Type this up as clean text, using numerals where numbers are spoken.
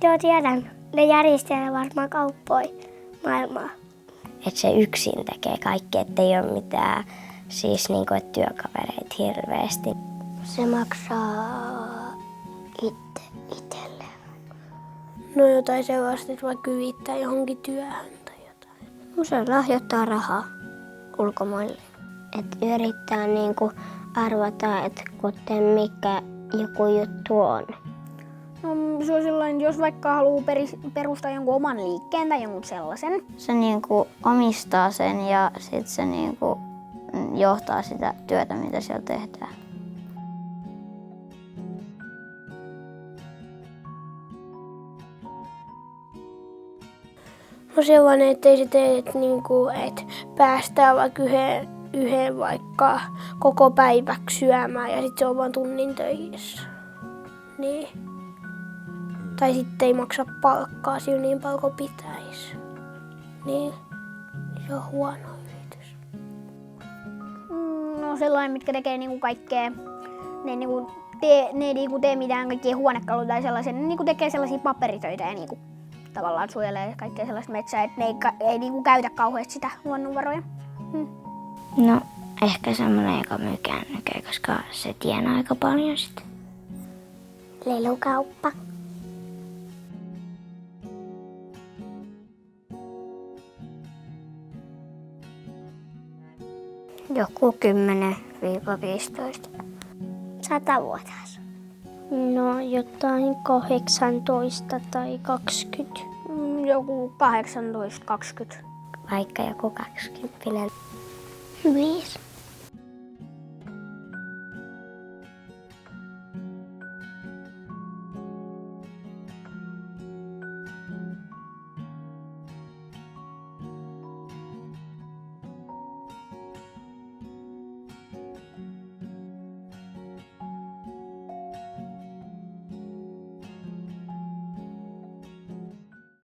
Joo, tiedän. Ne järjestää varmaan kauppoja maailmaa. Että se yksin tekee kaikki, ettei ole mitään siis niinku, että työkavereita hirveästi. Se maksaa itselleen. No jotain sellaista, että vaikka yrittää johonkin työhön tai jotain. Usein lahjoittaa rahaa ulkomaille. Että yrittää niinku arvata, että kuten mikä joku juttu on. No, se on sellainen, jos vaikka haluaa perustaa jonkun oman liikkeen tai jonkun sellaisen. Se niinku omistaa sen ja sitten se niinku johtaa sitä työtä, mitä siellä tehdään. No sellainen, ettei se tee, että päästään vaikka yhden vaikka koko päiväksi syömään ja sitten se on vaan tunnin töissä. Niin. Tai sitten ei maksa palkkaa sillä niin paljon kuin pitäisi. Niin. Se on huono yritys. No sellainen, mitkä tekee niinku kaikkea. Ne tee mitään kaikkia huonekaluja tai sellaisen. Ne tekee sellaisia paperitöitä ja tavallaan suojelee kaikkea sellaista metsää, että ne ei käytä kauheasti sitä luonnonvaroja. No ehkä semmoinen, joka myy kännyköitä, koska se tienaa aika paljon sitä. Lelukauppa. Joku 10-15. 100-vuotias. No jotain 18 tai 20. Joku 18-20. Vaikka joku 20. 5.